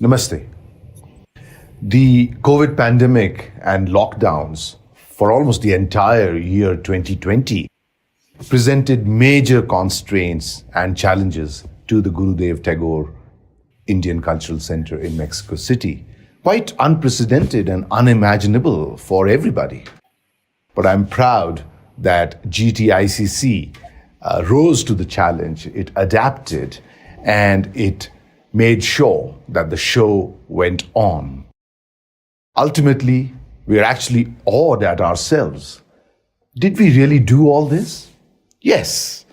Namaste. The COVID pandemic and lockdowns for almost the entire year 2020 presented major constraints and challenges to the Gurudev Tagore Indian Cultural Center in Mexico City. Quite unprecedented and unimaginable for everybody. But I'm proud that GTICC rose to the challenge, it adapted, and it made sure that the show went on. Ultimately, we're actually awed at ourselves. Did we really do all this? Yes.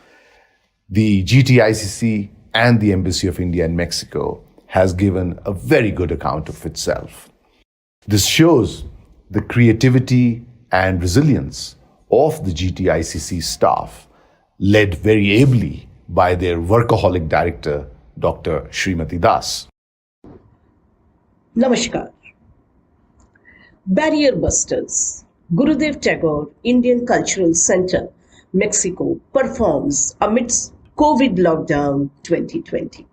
The GTICC and the Embassy of India in Mexico has given a very good account of itself. This shows the creativity and resilience of the GTICC staff, led very ably by their workaholic director, Dr. Srimati Das. Namaskar. Barrier Busters, Gurudev Tagore Indian Cultural Center, Mexico performs amidst COVID lockdown 2020.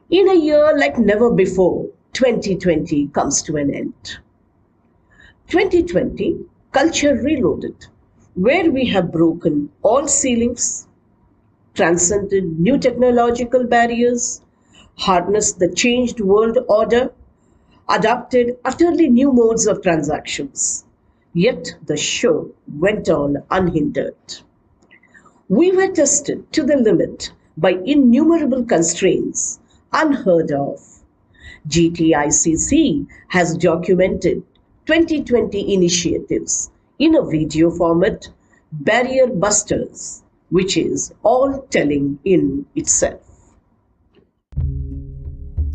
In a year like never before, 2020 comes to an end. 2020, Culture Reloaded, where we have broken all ceilings, transcended new technological barriers, harnessed the changed world order, adopted utterly new modes of transactions. Yet the show went on unhindered. We were tested to the limit by innumerable constraints unheard of. GTICC has documented 2020 initiatives in a video format, Barrier Busters, which is all telling in itself.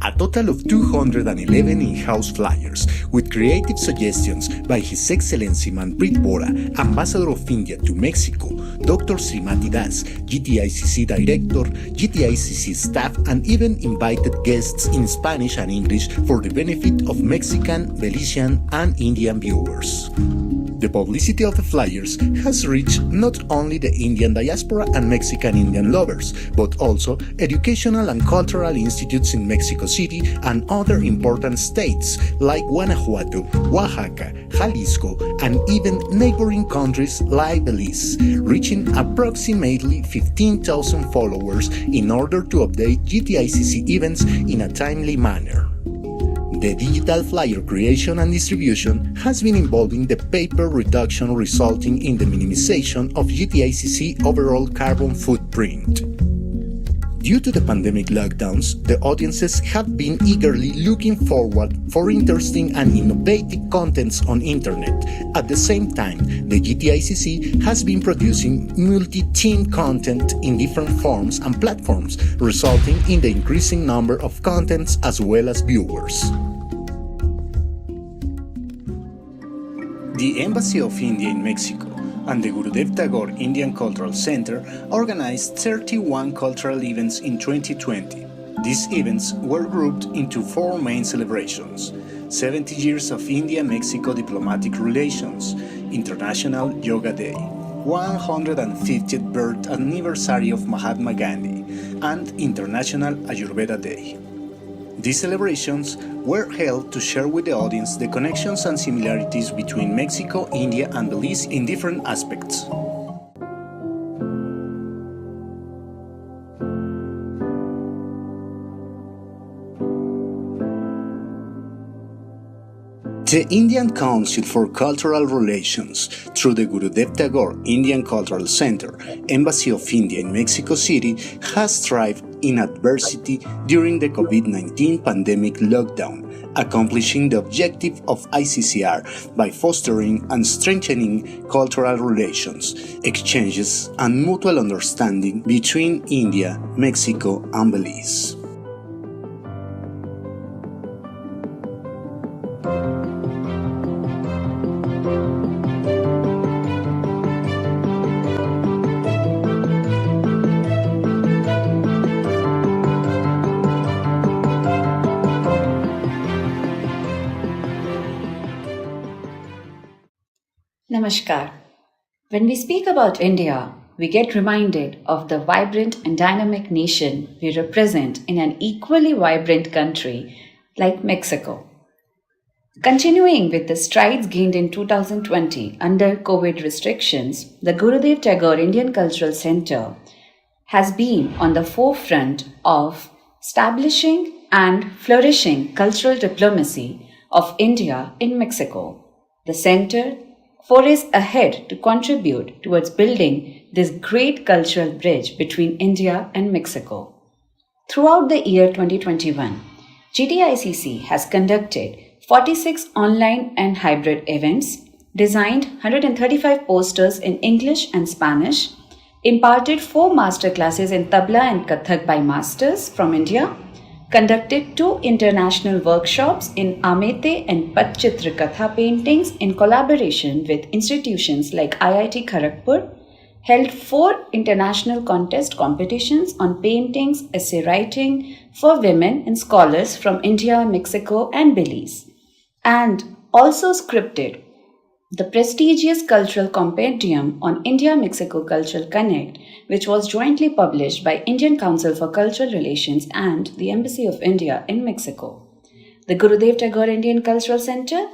A total of 211 in-house flyers with creative suggestions by His Excellency Manpreet Bora, Ambassador of India to Mexico, Dr. Srimati Das, GTICC Director, GTICC staff, and even invited guests in Spanish and English for the benefit of Mexican, Belizean, and Indian viewers. The publicity of the flyers has reached not only the Indian diaspora and Mexican Indian lovers, but also educational and cultural institutes in Mexico City and other important states like Guanajuato, Oaxaca, Jalisco, and even neighboring countries like Belize, reaching approximately 15,000 followers in order to update GTICC events in a timely manner. The digital flyer creation and distribution has been involving the paper reduction, resulting in the minimization of GTICC overall carbon footprint. Due to the pandemic lockdowns, the audiences have been eagerly looking forward for interesting and innovative contents on internet. At the same time, the GTICC has been producing multi-themed content in different forms and platforms, resulting in the increasing number of contents as well as viewers. The Embassy of India in Mexico and the Gurudev Tagore Indian Cultural Center organized 31 cultural events in 2020. These events were grouped into four main celebrations: 70 years of India-Mexico diplomatic relations, International Yoga Day, 150th birth anniversary of Mahatma Gandhi, and International Ayurveda Day. These celebrations were held to share with the audience the connections and similarities between Mexico, India, and Belize in different aspects. The Indian Council for Cultural Relations, through the Gurudev Tagore Indian Cultural Center, Embassy of India in Mexico City, has thrived in adversity during the COVID-19 pandemic lockdown, accomplishing the objective of ICCR by fostering and strengthening cultural relations, exchanges, and mutual understanding between India, Mexico, and Belize. Namaskar. When we speak about India, we get reminded of the vibrant and dynamic nation we represent in an equally vibrant country like Mexico. Continuing with the strides gained in 2020 under COVID restrictions, the Gurudev Tagore Indian Cultural Center has been on the forefront of establishing and flourishing cultural diplomacy of India in Mexico. The center forays ahead to contribute towards building this great cultural bridge between India and Mexico. Throughout the year 2021, GTICC has conducted 46 online and hybrid events, designed 135 posters in English and Spanish, imparted 4 master classes in Tabla and Kathak by masters from India, conducted 2 international workshops in Amete and Patchitra Katha paintings in collaboration with institutions like IIT Kharagpur, held 4 international contest competitions on paintings, essay writing for women and scholars from India, Mexico and Belize, and also scripted the prestigious cultural compendium on India-Mexico Cultural Connect, which was jointly published by Indian Council for Cultural Relations and the Embassy of India in Mexico. The Gurudev Tagore Indian Cultural Center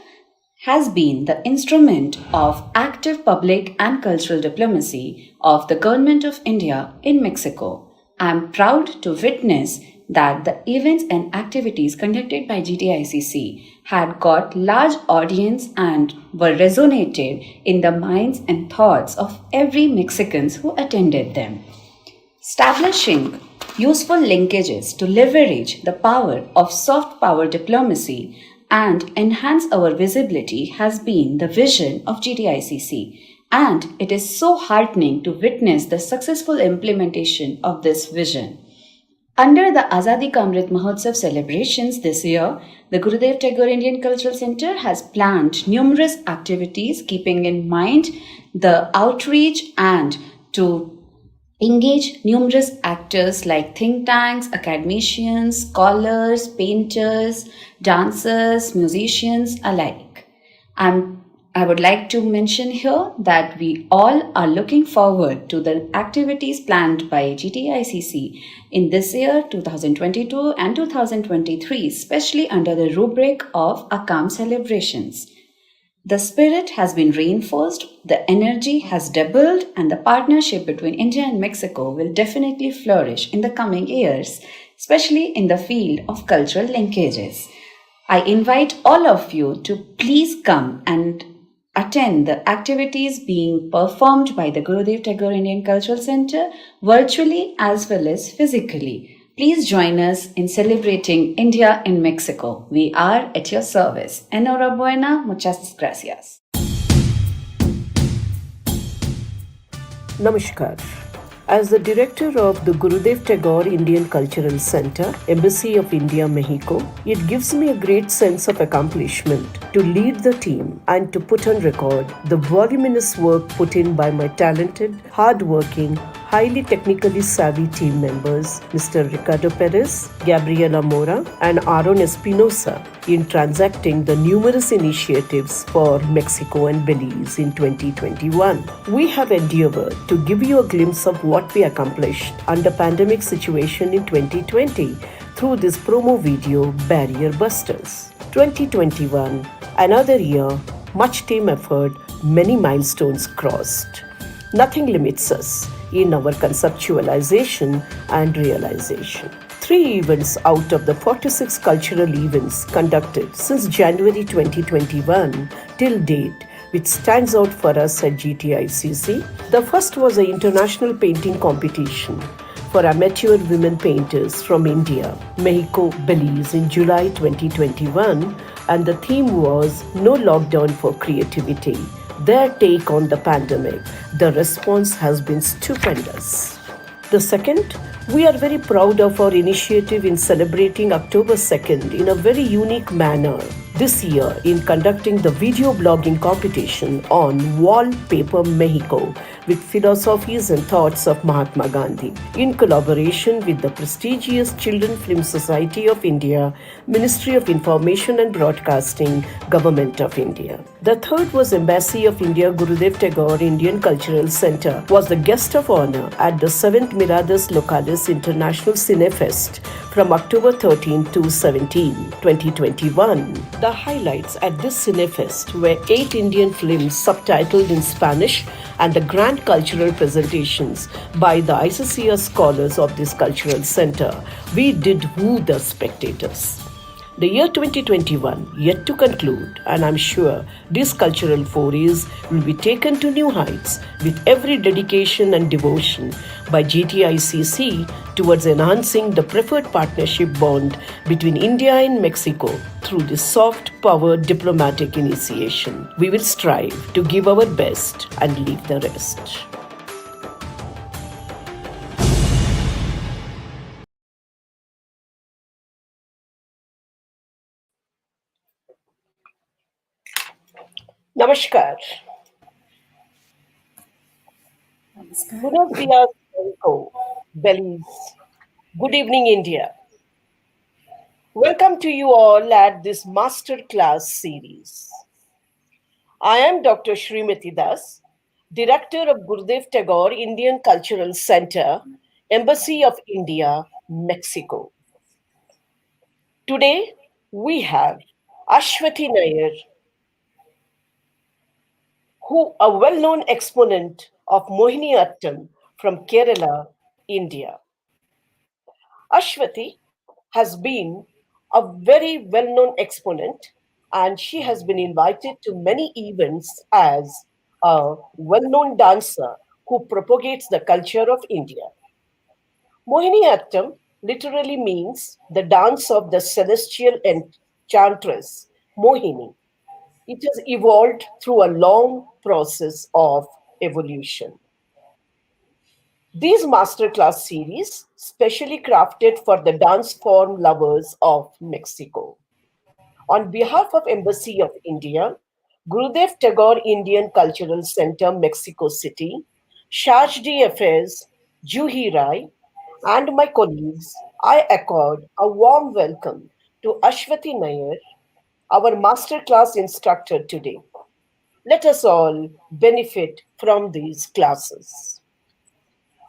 has been the instrument of active public and cultural diplomacy of the Government of India in Mexico. I am proud to witness that the events and activities conducted by GTICC had got large audience and were resonated in the minds and thoughts of every Mexicans who attended them. Establishing useful linkages to leverage the power of soft power diplomacy and enhance our visibility has been the vision of GTICC, and it is so heartening to witness the successful implementation of this vision. Under the Azadi Ka Amrit Mahotsav celebrations this year, the Gurudev Tagore Indian Cultural Center has planned numerous activities keeping in mind the outreach and to engage numerous actors like think tanks, academicians, scholars, painters, dancers, musicians alike. I would like to mention here that we all are looking forward to the activities planned by GTICC in this year 2022 and 2023, especially under the rubric of Akkam celebrations. The spirit has been reinforced, the energy has doubled, and the partnership between India and Mexico will definitely flourish in the coming years, especially in the field of cultural linkages. I invite all of you to please come and attend the activities being performed by the Gurudev Tagore Indian Cultural Center virtually as well as physically. Please join us in celebrating India in Mexico. We are at your service. Enhorabuena, muchas gracias. Namaskar. As the director of the Gurudev Tagore Indian Cultural Center, Embassy of India, Mexico, it gives me a great sense of accomplishment to lead the team and to put on record the voluminous work put in by my talented, hard-working, highly technically savvy team members, Mr. Ricardo Perez, Gabriela Mora, and Aaron Espinosa, in transacting the numerous initiatives for Mexico and Belize in 2021. We have endeavored to give you a glimpse of what we accomplished under pandemic situation in 2020 through this promo video, Barrier Busters. 2021, another year, much team effort, many milestones crossed. Nothing limits us in our conceptualization and realization. 3 events out of the 46 cultural events conducted since January 2021 till date, which stands out for us at GTICC. The first was an international painting competition for amateur women painters from India, Mexico, Belize in July 2021, and the theme was No Lockdown for Creativity. Their take on the pandemic. The response has been stupendous. The second, we are very proud of our initiative in celebrating October 2nd in a very unique manner. this year in conducting the video blogging competition on Wallpaper Mexico with philosophies and thoughts of Mahatma Gandhi, in collaboration with the prestigious Children Film Society of India, Ministry of Information and Broadcasting, Government of India. The third was Embassy of India Gurudev Tagore Indian Cultural Center was the guest of honor at the 7th Miradas Localis International Cinefest from October 13 to 17, 2021. The highlights at this Cinefest were 8 Indian films subtitled in Spanish and the grand cultural presentations by the ICCR scholars of this cultural center. We did woo the spectators. The year 2021 yet to conclude, and I'm sure these cultural forays will be taken to new heights with every dedication and devotion by GTICC towards enhancing the preferred partnership bond between India and Mexico through this soft power diplomatic initiation. We will strive to give our best and leave the rest. Namaskar. Buenos dias, Mexico. Belize. Good evening, India. Welcome to you all at this masterclass series. I am Dr. Srimati Das, Director of Gurudev Tagore Indian Cultural Center, Embassy of India, Mexico. Today, we have Ashwathi Nair, who a well-known exponent of Mohiniyattam from Kerala, India. Ashwathi has been a very well-known exponent and she has been invited to many events as a well-known dancer who propagates the culture of India. Mohiniyattam literally means the dance of the celestial enchantress, Mohini. It has evolved through a long process of evolution. These masterclass series specially crafted for the dance form lovers of Mexico. On behalf of Embassy of India, Gurudev Tagore Indian Cultural Center, Mexico City, Shajdi Affairs, Juhi Rai, and my colleagues, I accord a warm welcome to Ashwathi Nair, our masterclass instructor today. Let us all benefit from these classes.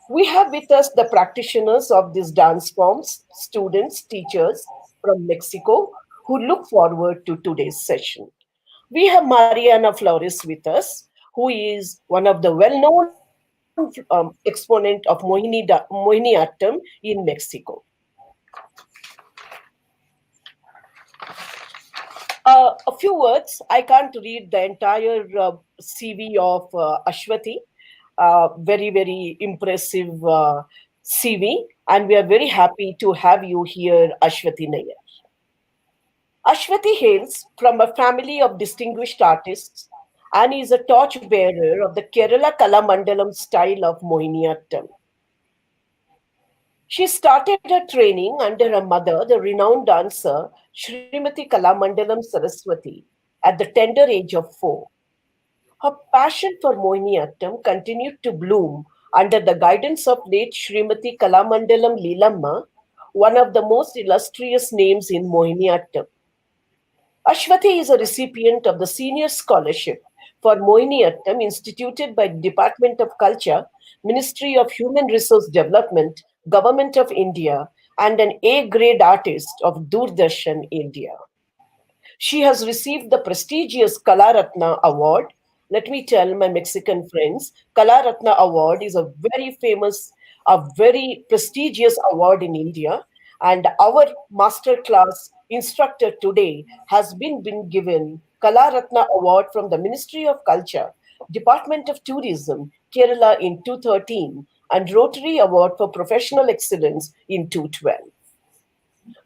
We have with us the practitioners of these dance forms, students, teachers from Mexico who look forward to today's session. We have Mariana Flores with us, who is one of the well-known exponent of Mohiniyattam in Mexico. A few words. I can't read the entire CV of Ashwathi. Very, very impressive CV. And we are very happy to have you here, Ashwathi Nair. Ashwathi hails from a family of distinguished artists and is a torchbearer of the Kerala Kalamandalam style of Mohiniyattam. She started her training under her mother, the renowned dancer Srimati Kalamandalam Saraswati, at the tender age of 4. Her passion for Mohiniyattam continued to bloom under the guidance of late Srimati Kalamandalam Leelamma, one of the most illustrious names in Mohiniyattam. Ashwathi is a recipient of the Senior Scholarship for Mohiniyattam instituted by Department of Culture, Ministry of Human Resource Development, Government of India, and an A-grade artist of Doordarshan, India. She has received the prestigious Kala Ratna Award. Let me tell my Mexican friends, Kala Ratna Award is a very famous, a very prestigious award in India. And our masterclass instructor today has been given Kala Ratna Award from the Ministry of Culture, Department of Tourism, Kerala in 2013, and Rotary Award for Professional Excellence in 2012.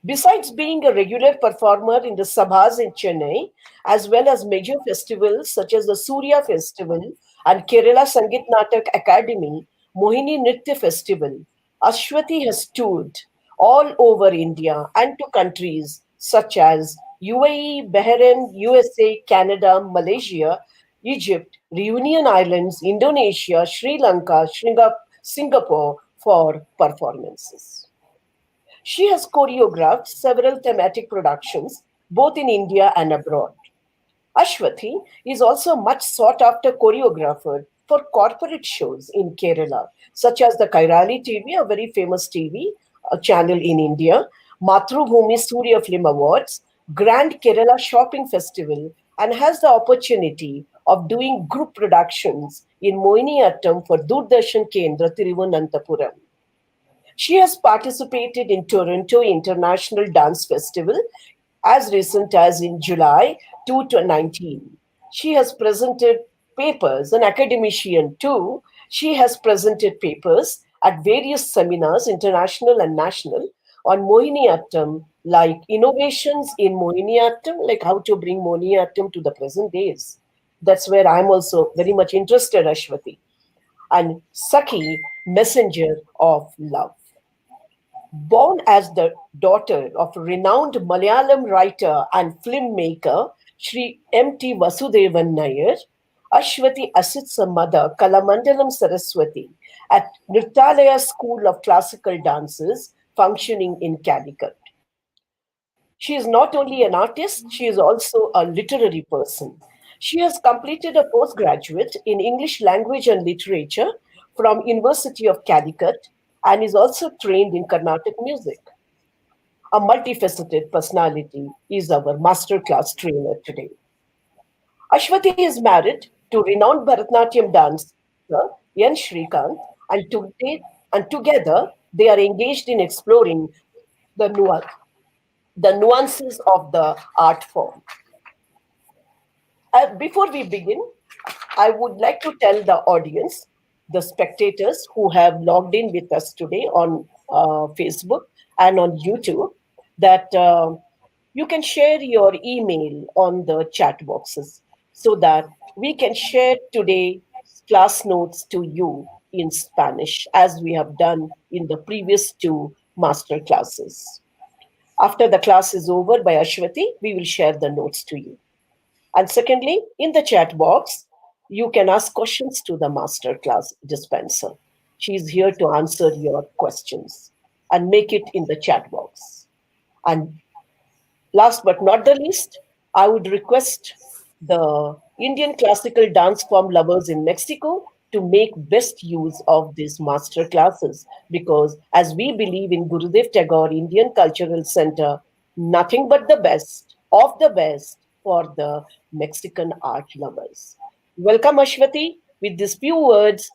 Besides being a regular performer in the Sabhas in Chennai, as well as major festivals such as the Surya Festival and Kerala Sangeet Natak Academy, Mohini Nritya Festival, Ashwathi has toured all over India and to countries such as UAE, Bahrain, USA, Canada, Malaysia, Egypt, Reunion Islands, Indonesia, Sri Lanka, Singapore for performances. She has choreographed several thematic productions both in India and abroad. Ashwathi is also a much sought after choreographer for corporate shows in Kerala, such as the Kairali TV, a very famous TV channel in India, Mathrubhumi Surya Film Awards, Grand Kerala Shopping Festival, and has the opportunity of doing group productions in Mohiniyattam for Doordarshan Kendra Thiruvananthapuram. She has participated in Toronto International Dance Festival as recent as in July 2019. She has presented papers, an academician too. She has presented papers at various seminars, international and national, on Mohiniyattam, like innovations in Mohiniyattam, like how to bring Mohiniyattam to the present days. That's where I'm also very much interested, Ashwati. And Sakhi, messenger of love. Born as the daughter of renowned Malayalam writer and filmmaker Sri M.T. Vasudevan Nair, Ashwati assits her mother, Kalamandalam Saraswati, at Nrittalaya School of Classical Dances functioning in Calicut. She is not only an artist, she is also a literary person. She has completed a postgraduate in English language and literature from University of Calicut and is also trained in Carnatic music. A multifaceted personality is our masterclass trainer today. Ashwati is married to renowned Bharatanatyam dancer N. Shrikant, and together they are engaged in exploring the, the nuances of the art form. Before we begin, I would like to tell the audience, the spectators who have logged in with us today on Facebook and on YouTube, that you can share your email on the chat boxes so that we can share today class notes to you in Spanish, as we have done in the previous two master classes. After the class is over by Ashwati, we will share the notes to you. And secondly, in the chat box, you can ask questions to the masterclass dispenser. She is here to answer your questions and make it in the chat box. And last but not the least, I would request the Indian classical dance form lovers in Mexico to make best use of these master classes, because as we believe in Gurudev Tagore Indian Cultural Center, nothing but the best of the best for the Mexican art lovers. Welcome, Ashwati. With these few words,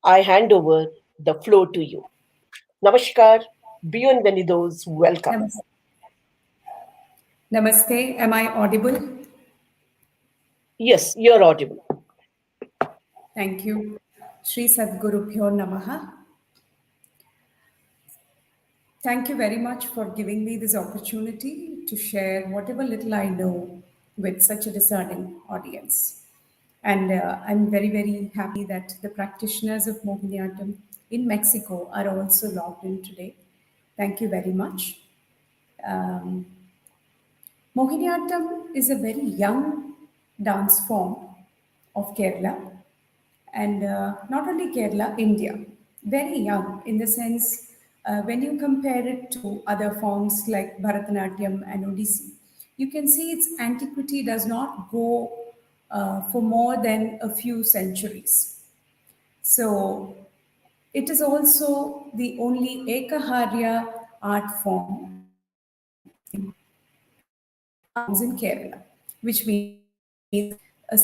I hand over the floor to you. Namaskar. Bienvenidos. Welcome. Namas- Namaste. Am I audible? Yes, you're audible. Thank you. Sri Sadgurubhyo Namaha. Thank you very much for giving me this opportunity to share whatever little I know with such a discerning audience. And I'm very, very happy that the practitioners of Mohiniyattam in Mexico are also logged in today. Thank you very much. Um, Mohiniyattam is a very young dance form of Kerala, and not only Kerala, India. Very young in the sense when you compare it to other forms like Bharatanatyam and Odissi, you can see its antiquity does not go for more than a few centuries. So it is also the only Ekaharya art form in Kerala, which means a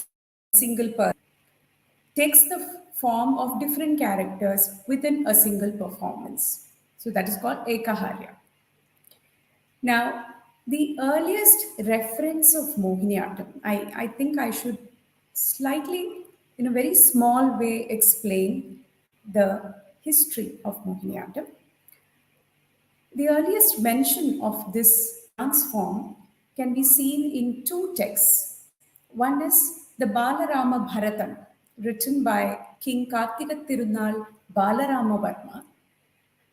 single person takes the form of different characters within a single performance. So that is called Ekaharya. Now, the earliest reference of Mohiniyattam, I think I should slightly, in a very small way, explain the history of Mohiniyattam. The earliest mention of this dance form can be seen in two texts. One is the Balarama Bharatam, written by King Kartika Tirunal Balarama Varma,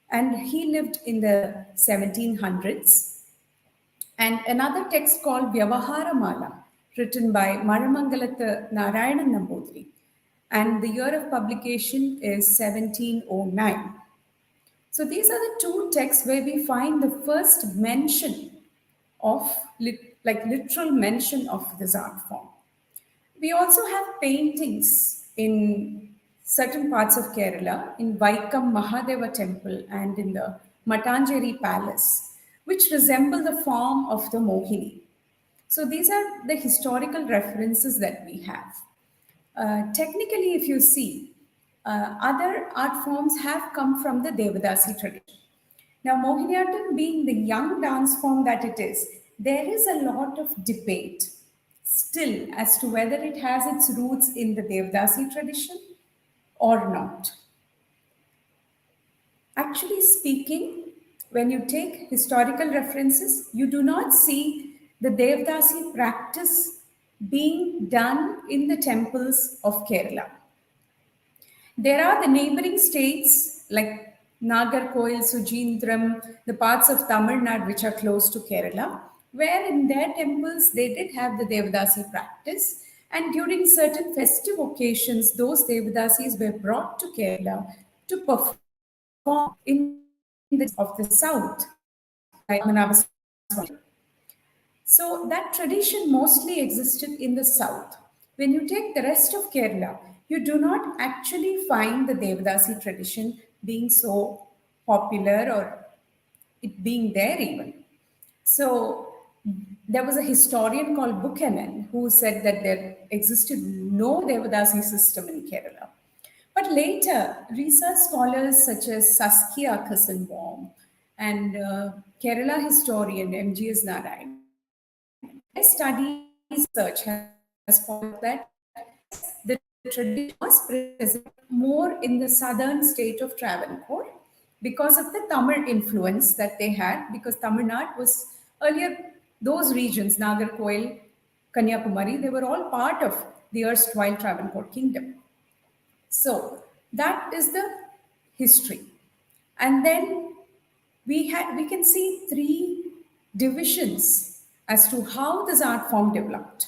and he lived in the 1700s. And another text called Vyavaharamala, written by Maramangalatha Narayanan Nambudri. And the year of publication is 1709. So these are the two texts where we find the first mention of, like literal mention of this art form. We also have paintings in certain parts of Kerala, in Vaikam Mahadeva temple and in the Matanjeri palace, which resemble the form of the Mohini. So these are the historical references that we have. Technically, if you see, other art forms have come from the Devadasi tradition. Now, Mohiniyattam being the young dance form that it is, there is a lot of debate still as to whether it has its roots in the Devdasi tradition or not. Actually speaking, when you take historical references, you do not see the Devdasi practice being done in the temples of Kerala. There are the neighboring states like Nagarkoil, Sujindram, the parts of Tamil Nadu which are close to Kerala, where in their temples they did have the Devadasi practice. And during certain festive occasions, those Devadasis were brought to Kerala to perform in the of the south, like Manavaswamy. So that tradition mostly existed in the south. When you take the rest of Kerala, you do not actually find the Devadasi tradition being so popular or it being there even. So there was a historian called Buchanan who said that there existed no Devadasi system in Kerala. But later, research scholars such as Saskia Kassenbaum and Kerala historian M.G.S. Narayan, their studies research has found that the tradition was present more in the southern state of Travancore because of the Tamil influence that they had, because Tamil Nadu was earlier, those regions, Nagarkoil, Kanyakumari, they were all part of the erstwhile Travancore kingdom. So that is the history. And then we can see three divisions as to how this art form developed.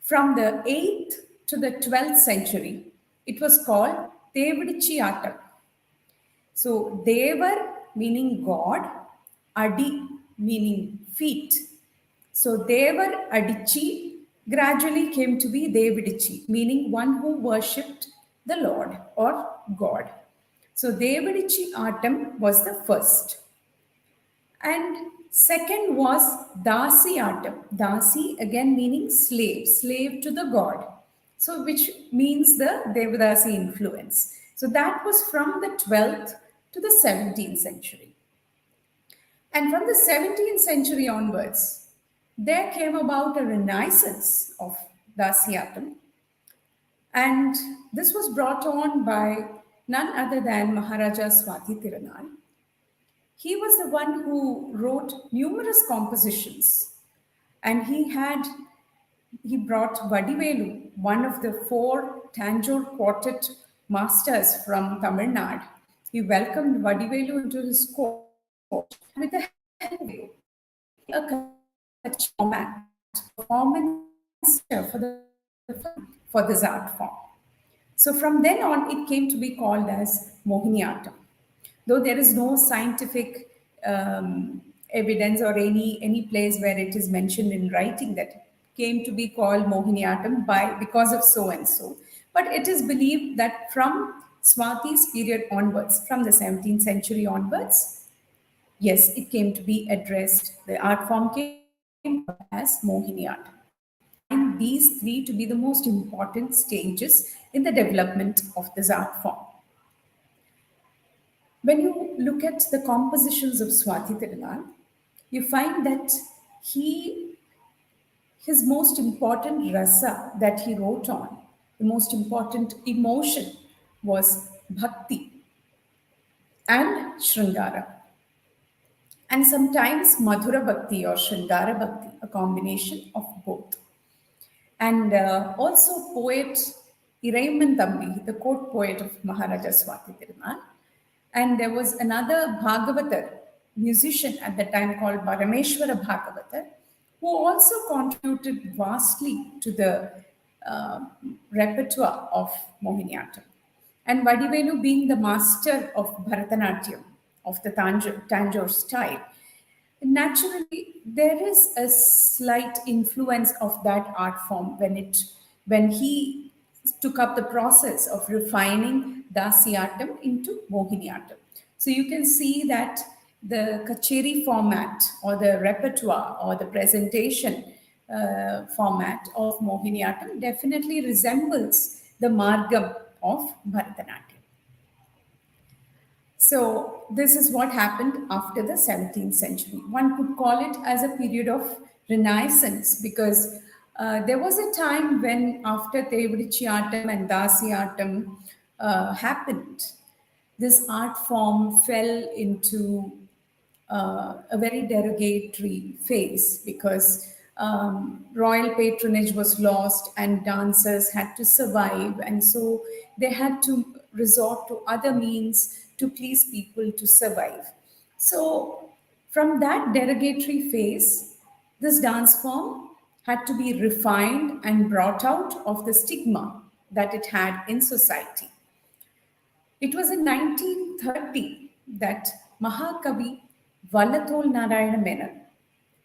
From the 8th to the 12th century, it was called Devidichi Attam. So Devar meaning God, Adi meaning feet. So Devar Adichi gradually came to be Devidichi, meaning one who worshipped the Lord or God. So Devidichi Attam was the first. And second was Dasi Attam. Dasi again meaning slave, slave to the god. So which means the Devadasi influence. So that was from the 12th to the 17th century. And from the 17th century onwards, there came about a renaissance of Dasi Attam. And this was brought on by none other than Maharaja Swati Tirunal. He was the one who wrote numerous compositions, and he brought Vadivelu, one of the four Tanjore quartet masters from Tamil Nadu. He welcomed Vadivelu into his court with the help of a format performance for this art form. So from then on, it came to be called as Mohiniyattam. Though there is no scientific evidence or any place where it is mentioned in writing that it came to be called Mohiniyattam because of so and so. But it is believed that from Swati's period onwards, from the 17th century onwards, yes, it came to be addressed. The art form came as Mohiniyattam. And these three to be the most important stages in the development of this art form. When you look at the compositions of Swati Tirunal, you find that his most important rasa that he wrote on, the most important emotion was bhakti and Sringara. And sometimes Madhura Bhakti or Sringara Bhakti, a combination of both. And also poet Iraiman Thambi, the court poet of Maharaja Swati Tirunal. And there was another Bhagavatar musician at the time called Parameshwara Bhagavatar. who also contributed vastly to the uh, repertoire of Mohiniyattam. And Vadivelu being the master of Bharatanatyam, of the Tanjore style, naturally there is a slight influence of that art form when he took up the process of refining Dasyatam into Mohiniyattam. So you can see that the kacheri format or the repertoire or the presentation format of Mohiniyattam definitely resembles the margam of Bharatanatyam. So, this is what happened after the 17th century. One could call it as a period of renaissance because there was a time when, after Tevrichiatam and Dasiyatam happened, this art form fell into a very derogatory phase because royal patronage was lost and dancers had to survive, and so they had to resort to other means to please people to survive. So, from that derogatory phase, this dance form had to be refined and brought out of the stigma that it had in society. It was in 1930 that Mahakavi Vallathol Narayana Menon,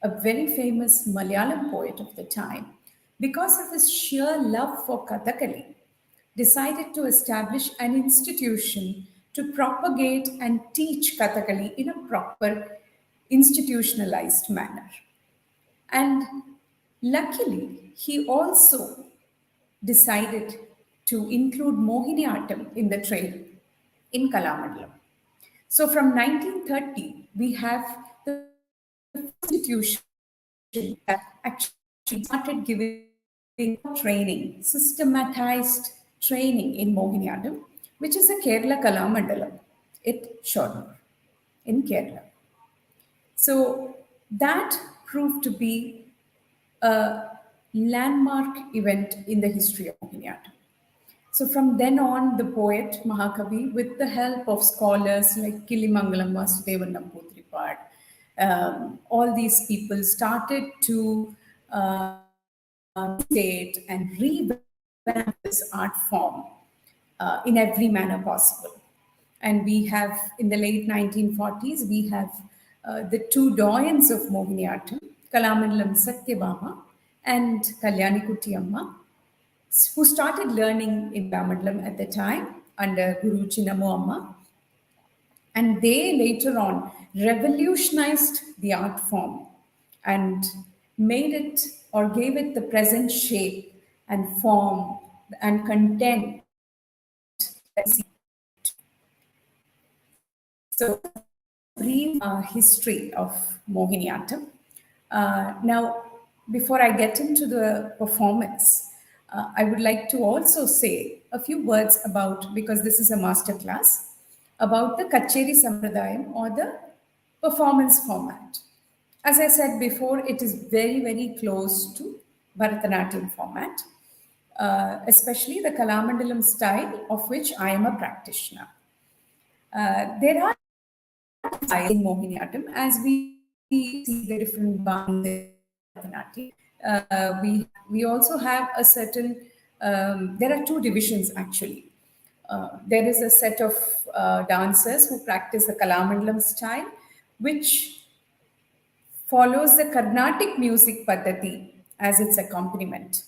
a very famous Malayalam poet of the time, because of his sheer love for Kathakali, decided to establish an institution to propagate and teach Kathakali in a proper institutionalized manner. And luckily, he also decided to include Mohiniyattam in the trade in Kalamadalam. So from 1930, we have the institution that actually started giving training, systematized training in Mohiniyattam, which is a Kerala Kalamandalam at Shornur in Kerala. So that proved to be a landmark event in the history of Mohiniyattam. So from then on, the poet Mahakavi, with the help of scholars like Kilimangalam Vasudevan Namboodiripad, all these people started to state and revamp this art form in every manner possible. And we have, in the late 1940s, we have the two doyens of Mohiniyattam, Kalamadalam Satyabama and Kalyani Kuti Amma, who started learning in Kalamadalam at the time under Guru Chinnammo Amma. And they later on revolutionized the art form and made it or gave it the present shape and form and content. So, brief history of Mohiniyattam. Now, before I get into the performance, I would like to also say a few words about, because this is a master class, about the Kacheri Sampradayam or the performance format. As I said before, it is very, very close to Bharatanatyam format, especially the Kalamandalam style, of which I am a practitioner. There are styles in Mohiniyattam as we see the different bands in Bharatanatyam. We also have a certain, there are two divisions actually. There is a set of dancers who practice the Kalamandalam style, which follows the Carnatic music paddhati as its accompaniment.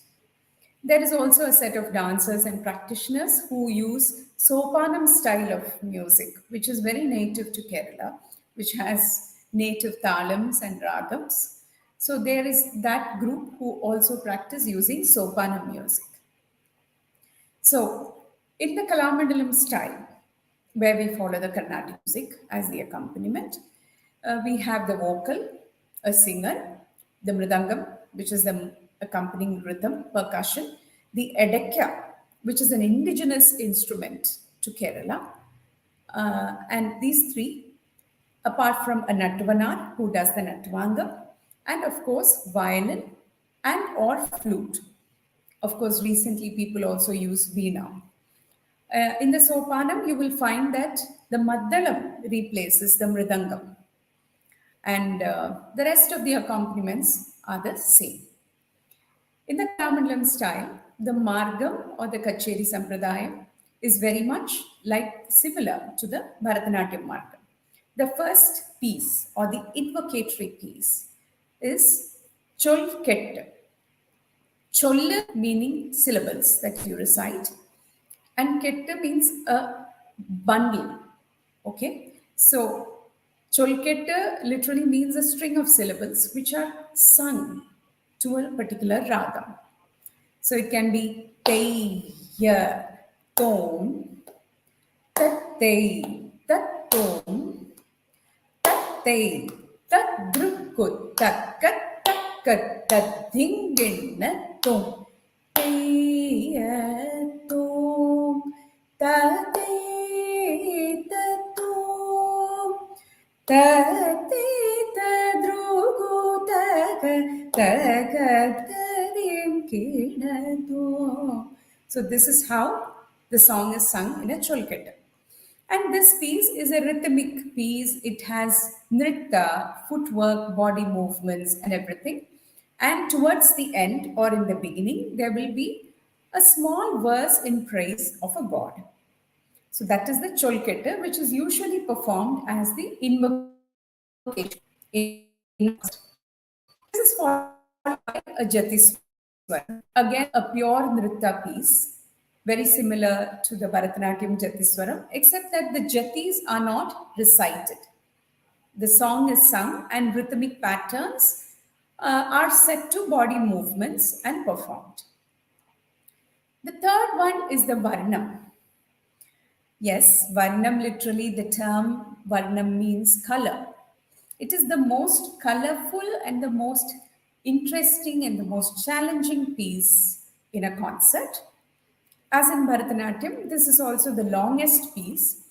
There is also a set of dancers and practitioners who use Sopanam style of music, which is very native to Kerala, which has native talams and ragams. So there is that group who also practice using Sopanam music. So in the Kalamandalam style, where we follow the Carnatic music as the accompaniment, we have the vocal, a singer, the mridangam, which is the accompanying rhythm, percussion, the edekya, which is an indigenous instrument to Kerala, and these three, apart from a Natvanar who does the Natvangam, and of course violin and or flute. Of course, recently people also use veena. In the Sopanam, you will find that the Maddalam replaces the Mridangam. And the rest of the accompaniments are the same. In the Kalamadalam style, the Margam or the Kacheri Sampradayam is very much like similar to the Bharatanatyam Margam. The first piece or the invocatory piece is Chol Keta. Cholla meaning syllables that you recite, and Ketta means a bundle. Okay, so Cholketta literally means a string of syllables which are sung to a particular raga. So it can be Tei, Ya, Tom, Tat Tei, Tat Tom, Tat Tei, Tat Drukut, Tat Kat, Tat Tat Dhingin, Tom, Tei, Ya, Tom, Tat Tei, Tat Tom, Tat Tei, Tat Drugu, Tat So this is how the song is sung in a Cholketa. And this piece is a rhythmic piece. It has nritta, footwork, body movements, and everything. And towards the end or in the beginning, there will be a small verse in praise of a god. So that is the Cholketa, which is usually performed as the invocation. This is followed by a Jatiswaram, again a pure nritta piece, very similar to the Bharatanatyam Jatiswaram, except that the Jatis are not recited. The song is sung and rhythmic patterns are set to body movements and performed. The third one is the Varnam. Yes, Varnam, literally the term Varnam means color. It is the most colorful and the most interesting and the most challenging piece in a concert. As in Bharatanatyam, this is also the longest piece,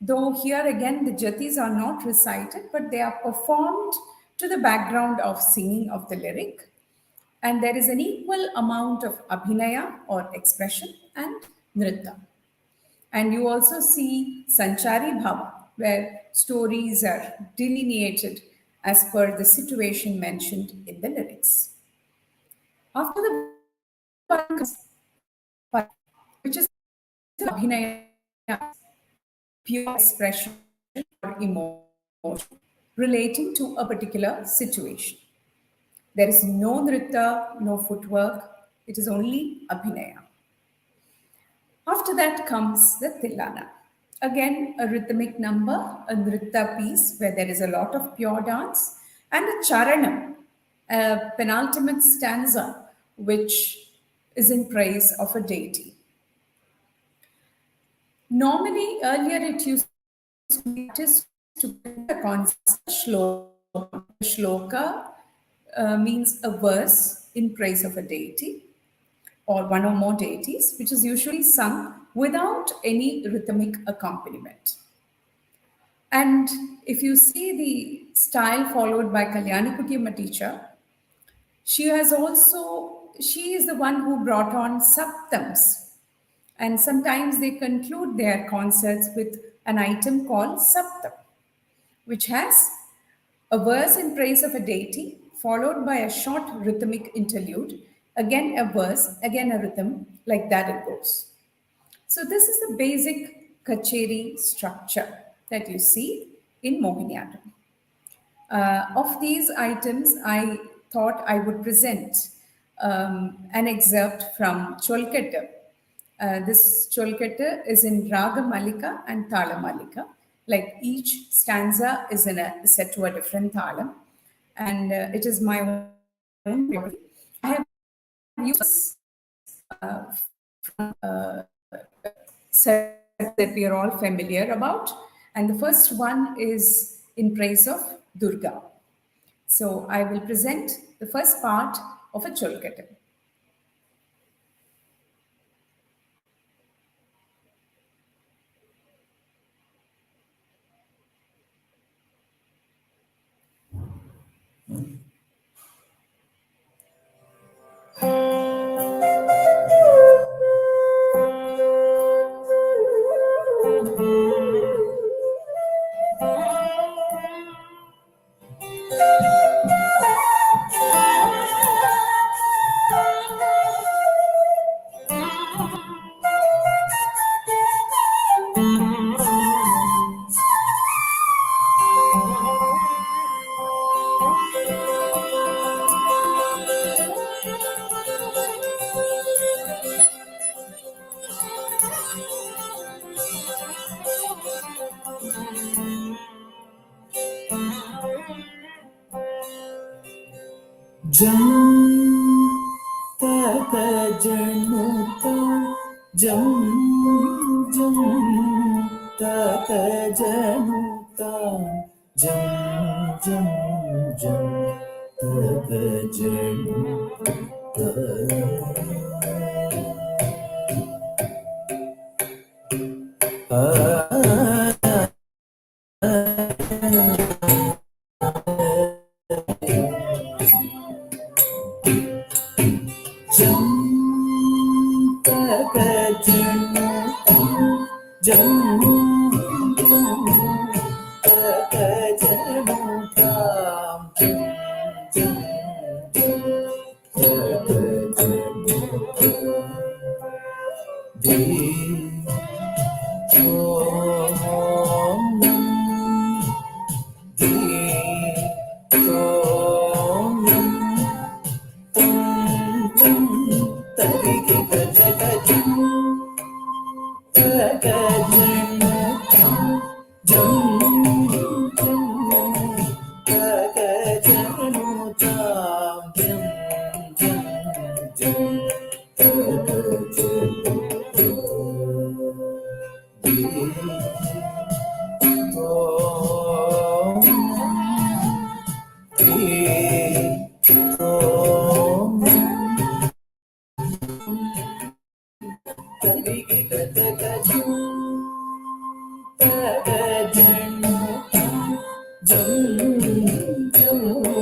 though here again the jatis are not recited, but they are performed to the background of singing of the lyric. And there is an equal amount of abhinaya or expression and nritta. And you also see Sanchari Bhava, where stories are delineated as per the situation mentioned in the lyrics. After the which is abhinaya, pure expression or emotion relating to a particular situation. There is no nritta, no footwork, it is only abhinaya. After that comes the Tilana. Again, a rhythmic number, a nritta piece where there is a lot of pure dance, and a charanam, a penultimate stanza, which is in praise of a deity. Normally, earlier it used to be practiced to the concept shloka. Shloka means a verse in praise of a deity or one or more deities, which is usually sung without any rhythmic accompaniment. And if you see the style followed by Kalyani Kutyama teacher, she is the one who brought on saptams. And sometimes they conclude their concerts with an item called saptam, which has a verse in praise of a deity, followed by a short rhythmic interlude, again a verse, again a rhythm, like that it goes. So this is the basic kacheri structure that you see in Mohiniyattam. Of these items, I thought I would present an excerpt from Chol Keta. This Chol Keta is in Raga Malika and Tala Malika. Like each stanza is in a set to a different talam, and it is my own. I have used set that we are all familiar about, and the first one is in praise of Durga. So I will present the first part of a Chol Keta. jam ta januta jam jam ta januta jam jam jam ta januta jam ta januta jam jam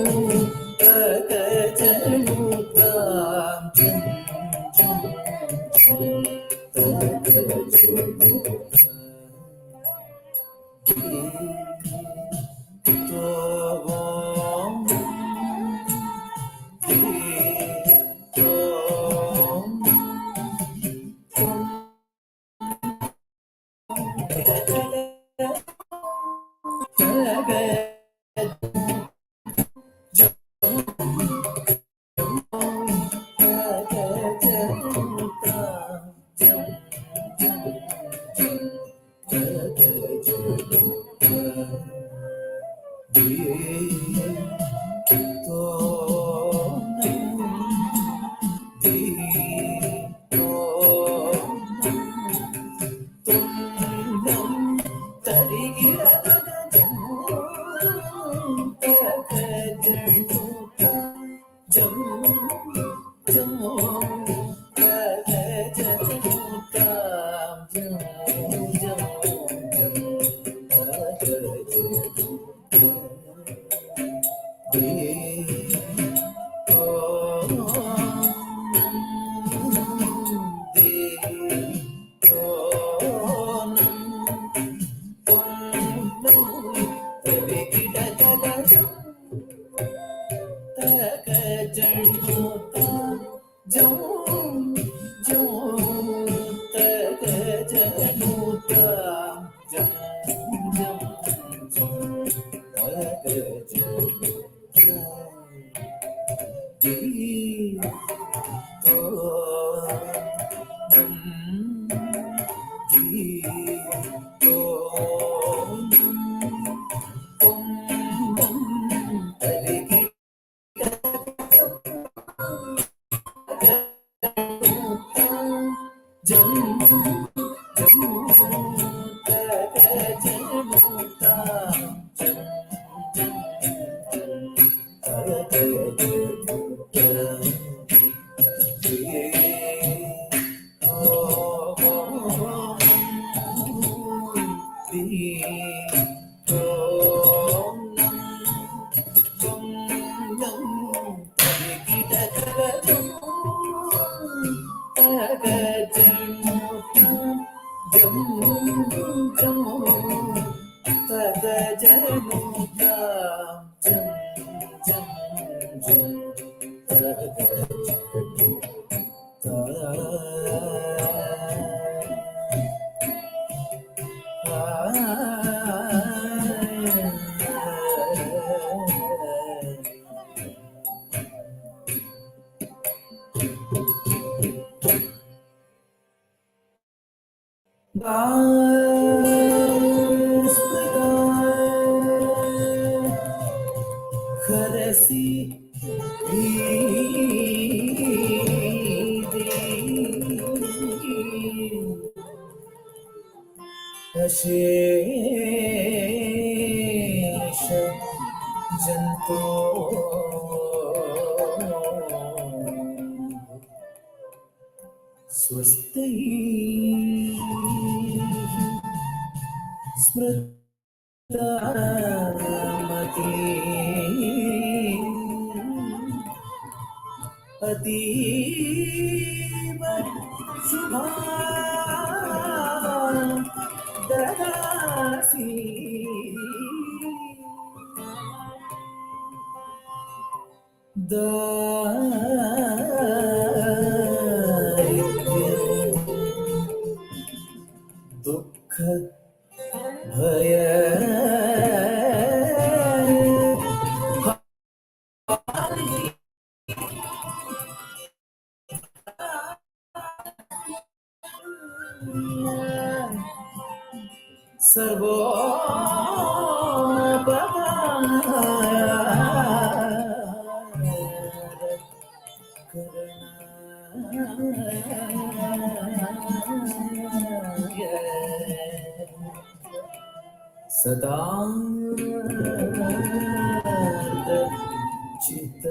ta januta jam Kharasi अशेष जंतो स्वस्ति स्मृतामति अतीव शुभा ददासि दुःख भय सदा चित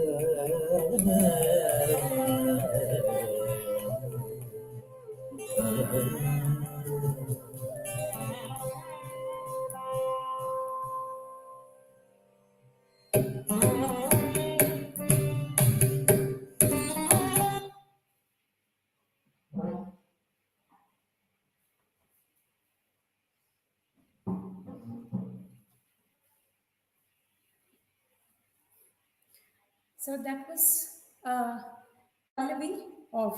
So that was Pallavi of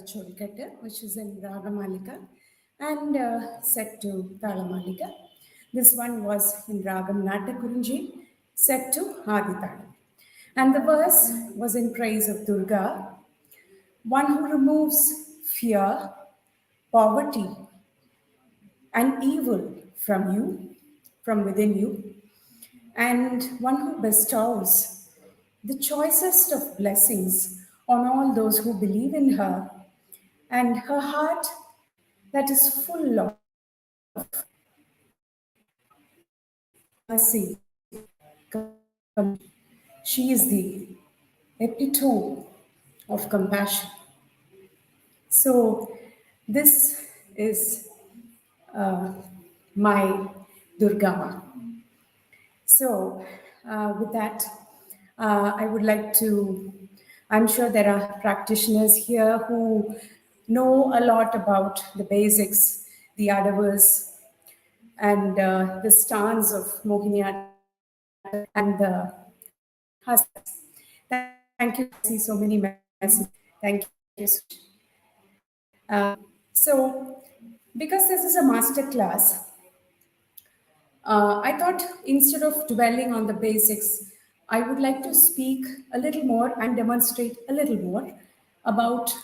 Chol Keta, which is in Ragamalika, and set to Talamalika. This one was in Ragam Natakurunji, set to Haditala. And the verse was in praise of Durga, one who removes fear, poverty, and evil from you, from within you, and one who bestows the choicest of blessings on all those who believe in her, and her heart that is full of mercy. She is the epitome of compassion. So, this is my Durgama. So, with that, I would like to, I'm sure there are practitioners here who know a lot about the basics, the adavas, and the stance of Mohiniyattam and the hastas. Thank you. I see so many messages. Thank you. So, because this is a master class, I thought instead of dwelling on the basics, I would like to speak a little more and demonstrate a little more about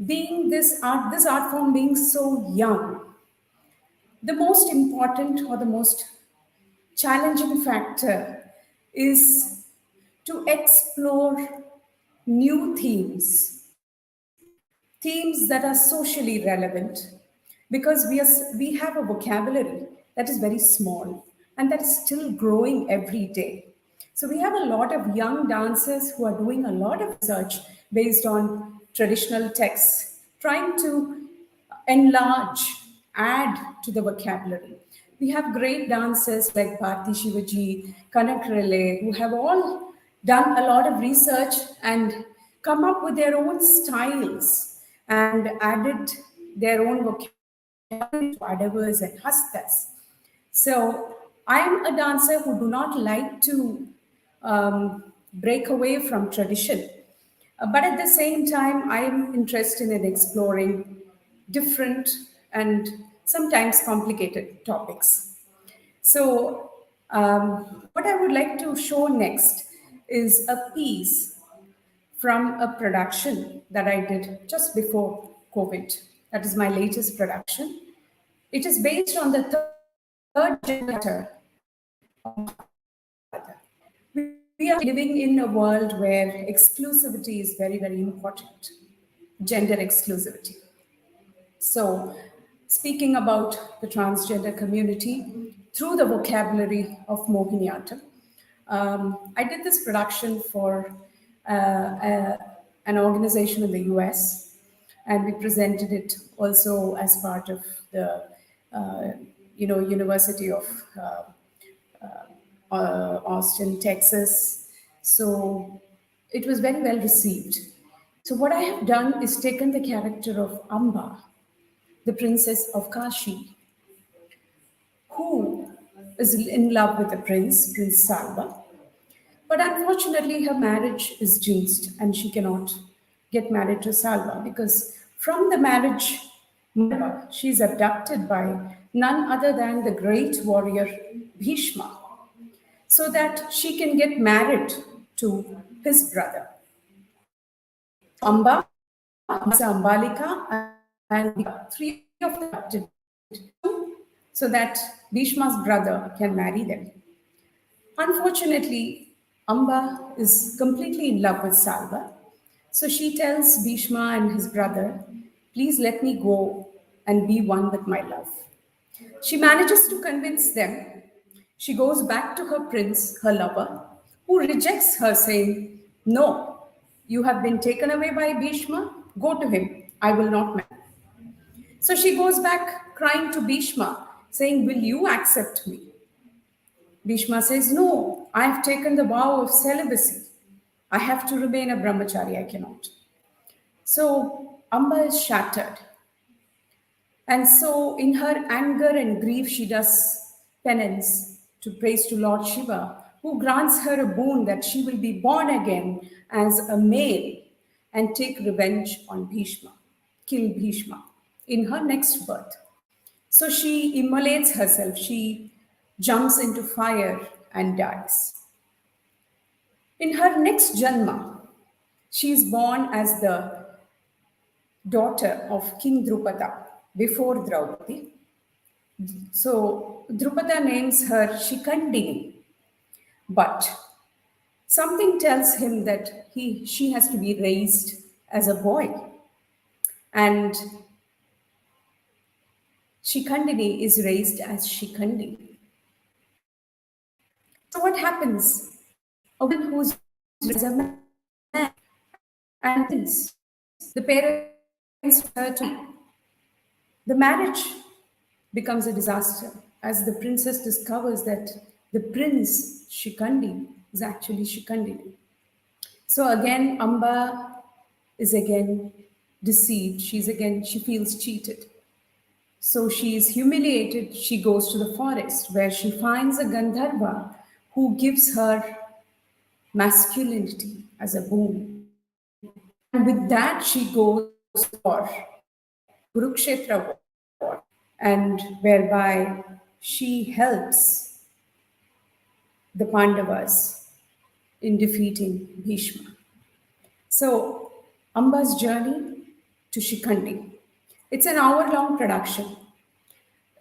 being this art form being so young. The most important or the most challenging factor is to explore new themes that are socially relevant, because we have a vocabulary that is very small and that is still growing every day. So we have a lot of young dancers who are doing a lot of research based on traditional texts, trying to enlarge, add to the vocabulary. We have great dancers like Bharti Shivaji, Kanak Relay, who have all done a lot of research and come up with their own styles and added their own vocabulary to adavas and hastas. So I'm a dancer who do not like to break away from tradition. But at the same time, I'm interested in exploring different and sometimes complicated topics. So, what I would like to show next is a piece from a production that I did just before COVID. That is my latest production. It is based on the third chapter. We are living in a world where exclusivity is very, very important, gender exclusivity. So, speaking about the transgender community through the vocabulary of Mohiniyattam. I did this production for an organization in the US, and we presented it also as part of the University of Austin, Texas. So it was very well received. So what I have done is taken the character of Amba, the princess of Kashi, who is in love with the prince, Prince Salva. But unfortunately, her marriage is jinxed and she cannot get married to Salva because from the marriage, she is abducted by none other than the great warrior Bhishma so that she can get married to his brother. Amba, Ambalika, and three of them abducted so that Bhishma's brother can marry them. Unfortunately, Amba is completely in love with Salva. So she tells Bhishma and his brother, please let me go and be one with my love. She manages to convince them. She goes back to her prince, her lover, who rejects her, saying, no, you have been taken away by Bhishma. Go to him. I will not marry. So she goes back crying to Bhishma, saying, will you accept me? Bhishma says, no, I have taken the vow of celibacy. I have to remain a brahmachari, I cannot. So Amba is shattered. And so in her anger and grief, she does penance to praise to Lord Shiva, who grants her a boon that she will be born again as a male and take revenge on Bhishma, kill Bhishma in her next birth. So she immolates herself. She jumps into fire and dies. In her next Janma, she is born as the daughter of King Drupada before Draupadi. So Drupada names her Shikandini, but something tells him that she has to be raised as a boy. And Shikandini is raised as Shikandi. So what happens? A woman who's raised as a man and the parents hurt her. The marriage becomes a disaster as the princess discovers that the prince Shikandi is actually Shikandini. So again, Amba is again deceived. She feels cheated. So she is humiliated. She goes to the forest where she finds a Gandharva who gives her masculinity as a boon. And with that, she goes for Kurukshetra war, and whereby she helps the Pandavas in defeating Bhishma. So, Amba's journey to Shikandi. It's an hour-long production.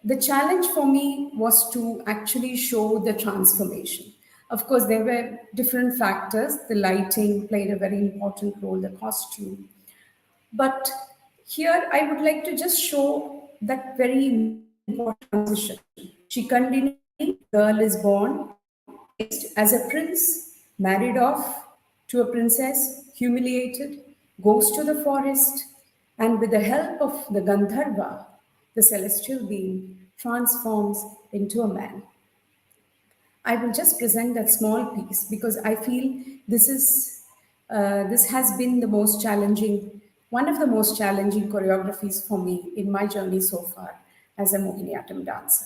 The challenge for me was to actually show the transformation. Of course, there were different factors. The lighting played a very important role, the costume. But here I would like to just show that very important transition. Shikandini, girl is born as a prince, married off to a princess, humiliated, goes to the forest, and with the help of the Gandharva, the celestial being, transforms into a man. I will just present that small piece because I feel this has been the most challenging, one of the most challenging choreographies for me in my journey so far as a Mohiniyattam dancer.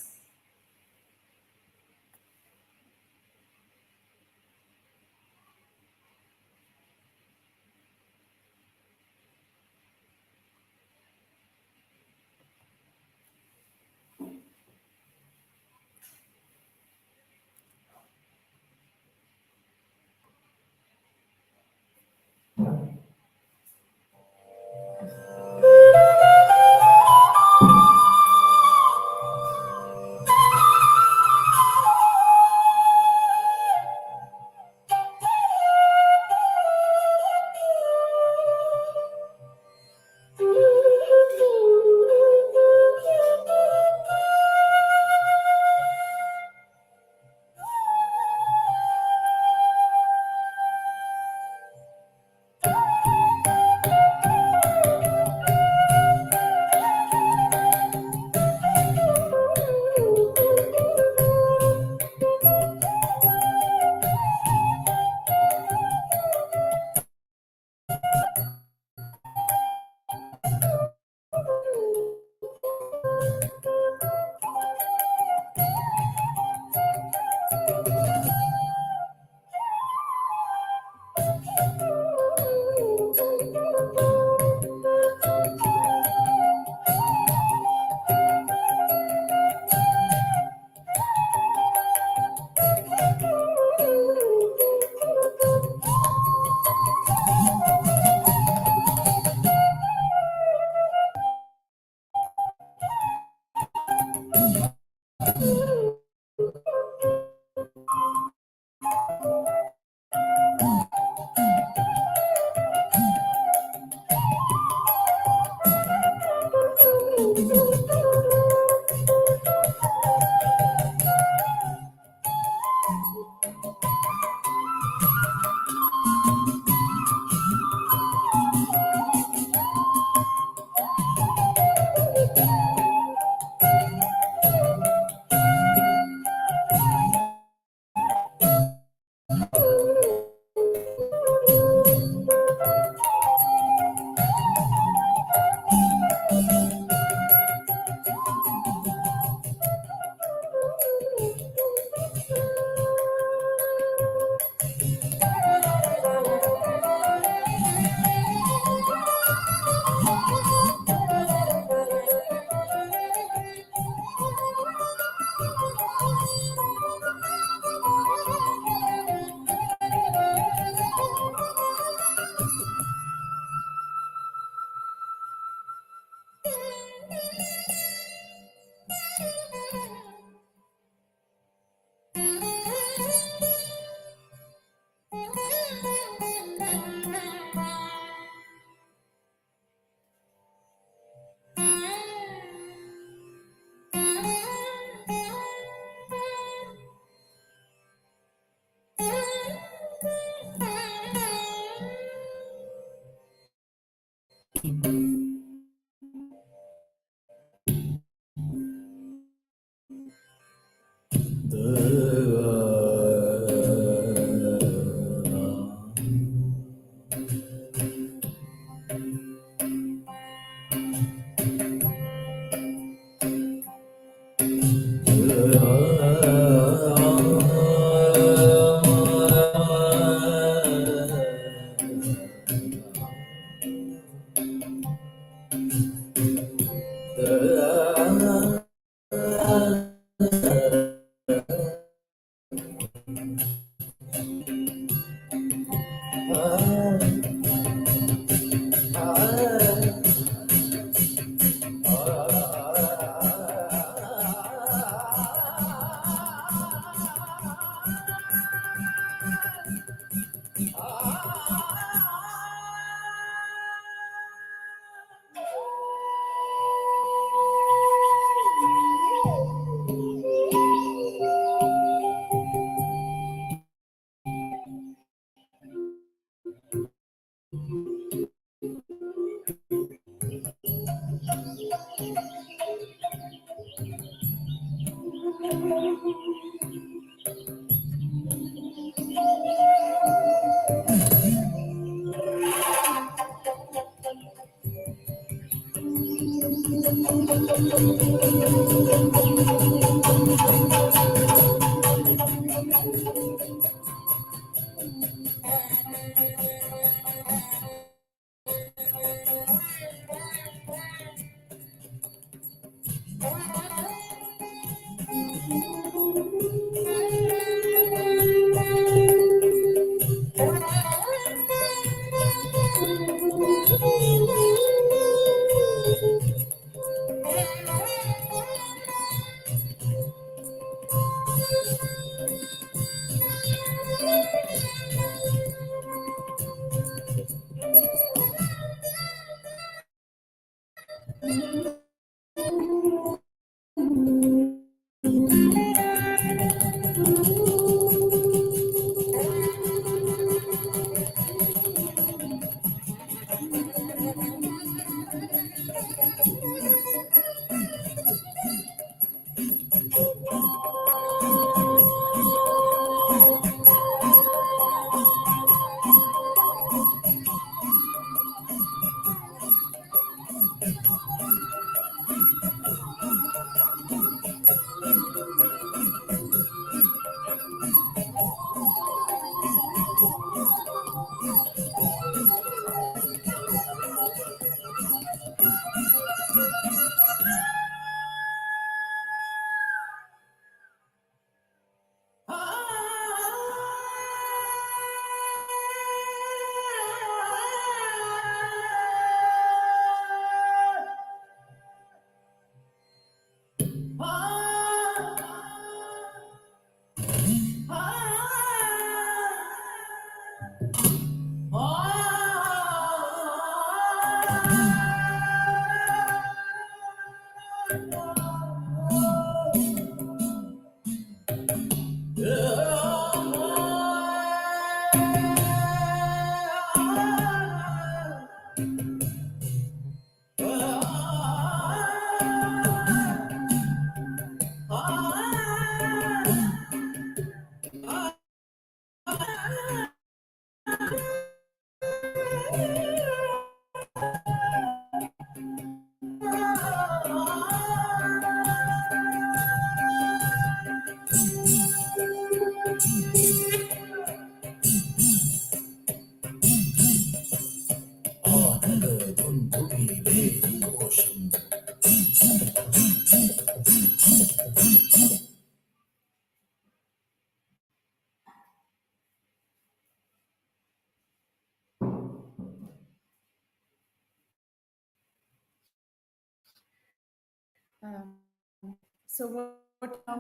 So what we saw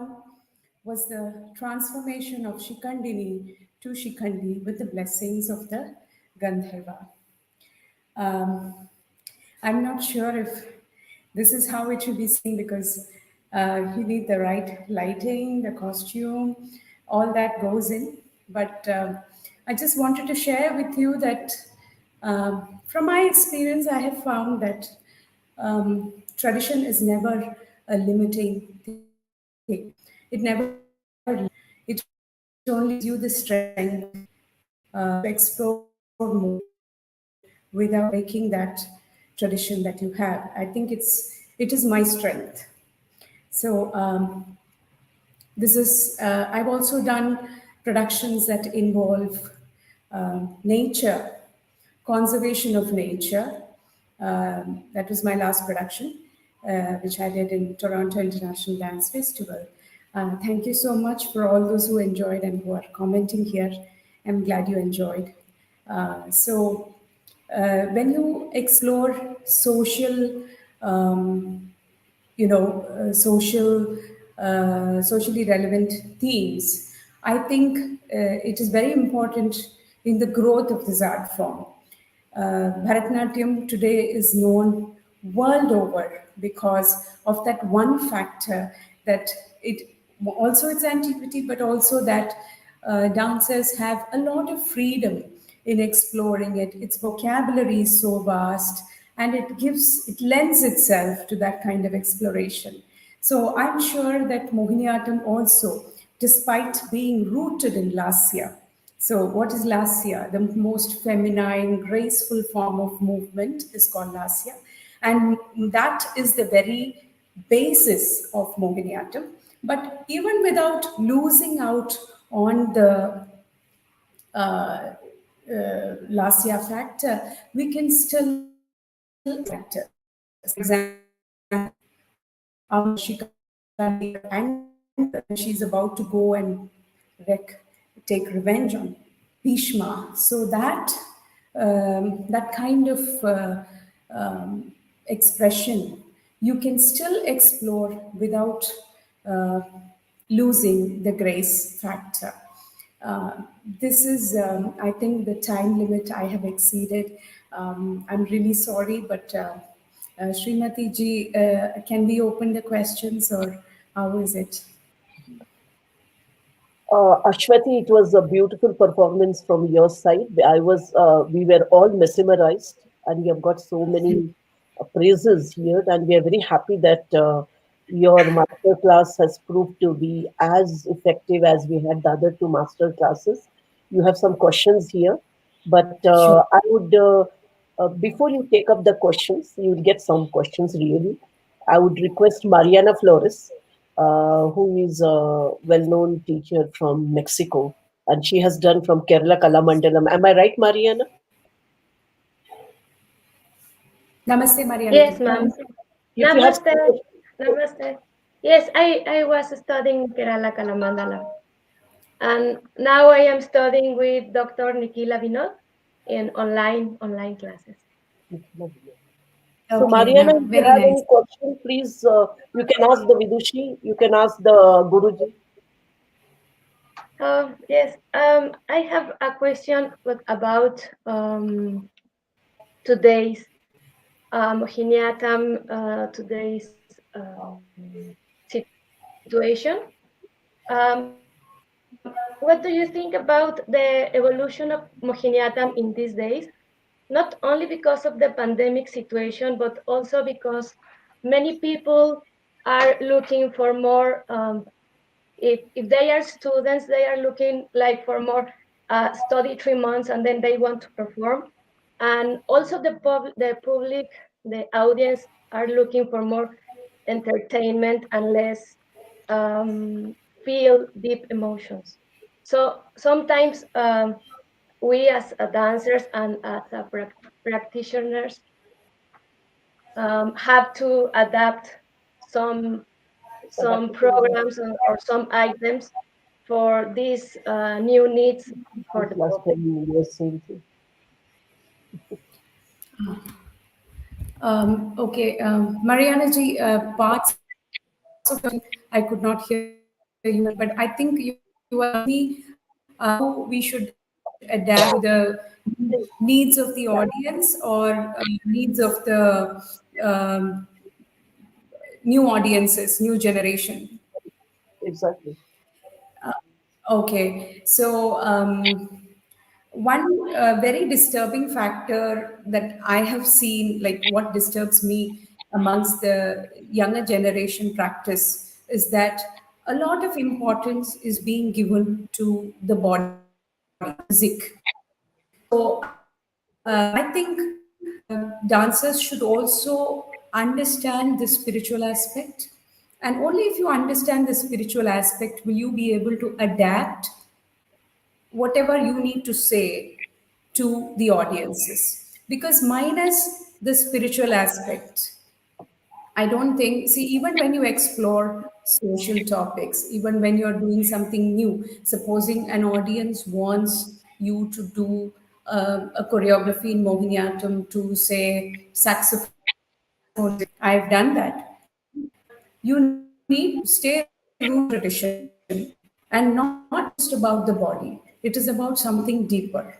was the transformation of Shikandini to Shikandi with the blessings of the Gandharva. Um, I'm not sure if this is how it should be seen because you need the right lighting, the costume, all that goes in. But I just wanted to share with you that from my experience, I have found that tradition is never a limiting thing. It never limits. It only gives you the strength to explore more without breaking that tradition that you have. I think it is my strength. So this is I've also done productions that involve nature, conservation of nature. That was my last production, which I did in Toronto International Dance Festival. Thank you so much for all those who enjoyed and who are commenting here. I'm glad you enjoyed. When you explore social socially relevant themes. I think it is very important in the growth of this art form. Bharatanatyam today is known world over because of that one factor that it also its antiquity, but also that dancers have a lot of freedom in exploring it. Its vocabulary is so vast and it lends itself to that kind of exploration. So I'm sure that Mohiniyattam also, despite being rooted in Lasya, so what is Lasya? The most feminine, graceful form of movement is called Lasya. And that is the very basis of Mohiniyattam. But even without losing out on the Lasya factor, we can still factors. For example, Shikandi and she's about to go and take revenge on Bhishma. So that kind of expression you can still explore without uh, losing the grace factor. This is, I think, the time limit I have exceeded. I'm really sorry, but Srimati ji, can we open the questions or how is it? Ashwati, it was a beautiful performance from your side. We were all mesmerized, and you have got so many praises here, and we are very happy that your master class has proved to be as effective as we had the other two master classes. You have some questions here, but Sure. I would, before you take up the questions, you will get some questions really. I would request Mariana Flores, who is a well-known teacher from Mexico, and she has done from Kerala Kalamandalam. Am I right, Mariana? Namaste, Mariana Yes, ji. ma'am. If you have Namaste. some, Namaste. Yes, I was studying Kerala Kalamadalam. And now I am studying with Dr. Nikila Vinod in online classes. so Okay, Mariana, if you very have nice. any question, please you can ask the Vidushi, you can ask the Guruji. Yes, I have a question about today's Mohiniyattam, today's situation. What do you think about the evolution of Mohiniyattam in these days? Not only because of the pandemic situation, but also because many people are looking for more. If they are students, they are looking like for more study 3 months and then they want to perform. And also the public, the audience are looking for more entertainment and less feel deep emotions. So sometimes we as dancers and as practitioners have to adapt some some programs or some items for these new needs for the Last public. 10 years, same thing. Okay, Mariana ji, parts I could not hear you, but I think you are asking me how we should adapt to the needs of the audience or needs of the um, new audiences, new generation. Exactly. Okay, so one very disturbing factor that I have seen, like what disturbs me amongst the younger generation practice, is that a lot of importance is being given to the body, music. So I think dancers should also understand the spiritual aspect. And only if you understand the spiritual aspect will you be able to adapt whatever you need to say to the audiences. Because minus the spiritual aspect, I don't think, see, even when you explore social topics, even when you're doing something new, supposing an audience wants you to do a choreography in Mohiniyattam to say saxophone, I've done that. But you need to stay rooted in tradition and not just about the body. It is about something deeper.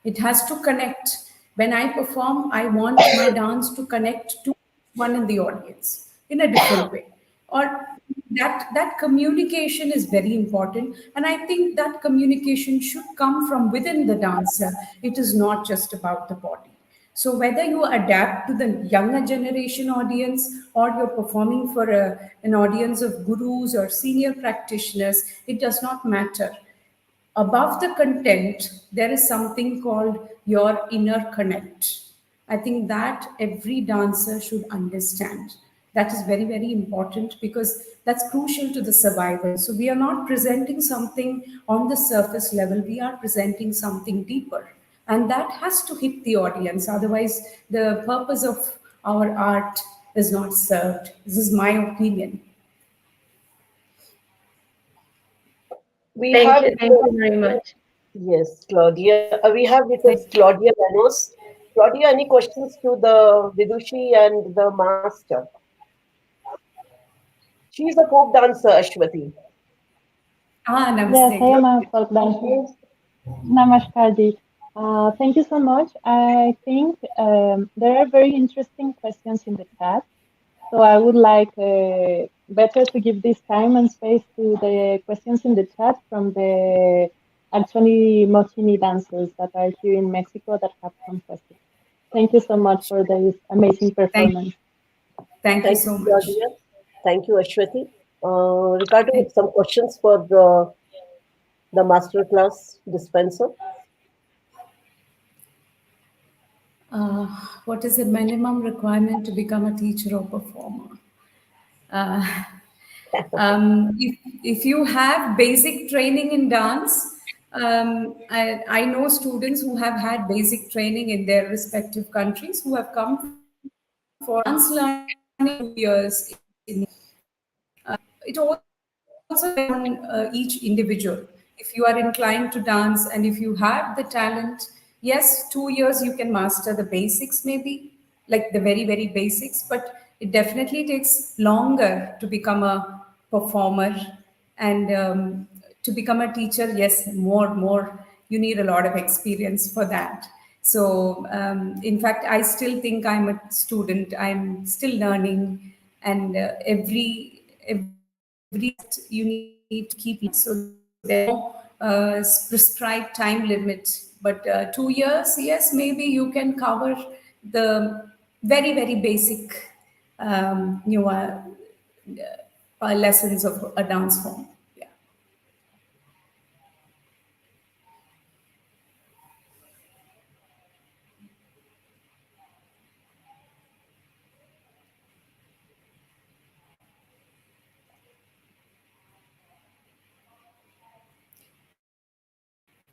It has to connect. When I perform, I want my dance to connect to one in the audience in a different way. Or that communication is very important. And I think that communication should come from within the dancer. It is not just about the body. So whether you adapt to the younger generation audience or you're performing for an audience of gurus or senior practitioners, it does not matter. Above the content, there is something called your inner connect. I think that every dancer should understand. That is very, very important because that's crucial to the survival. So we are not presenting something on the surface level, we are presenting something deeper. And that has to hit the audience. Otherwise, the purpose of our art is not served. This is my opinion. We Thank have you. Thank you very much. yes, Claudia. We have with us Claudia Lanos. Claudia, any questions to the Vidushi and the master? She's a folk dancer, Ashwati. Ah, Yes, namaste. I am a folk dancer. Namaskar, Ji. Thank you so much. I think there are very interesting questions in the chat. So I would like better to give this time and space to the questions in the chat from the actually Mohini dancers that are here in Mexico that have some questions. Thank you so much for this amazing Thank, performance. thank you Thank you, so much. Claudia. Thank you, Ashwati. Ricardo, Thank- some questions for the master class dispenser. Uh, what is the minimum requirement to become a teacher or performer? Uh, if you have basic training in dance, I know students who have had basic training in their respective countries who have come for dance learning 2 years. It also depends on each individual. If you are inclined to dance and if you have the talent, yes, 2 years you can master the basics, maybe like the very, very basics, but it definitely takes longer to become a performer and to become a teacher. Yes, more. You need a lot of experience for that. So, in fact, I still think I'm a student. I'm still learning, and every you need to keep learning. So there's no prescribed time limit. But 2 years, yes, maybe you can cover the very, very basic lessons of a dance form. Yeah.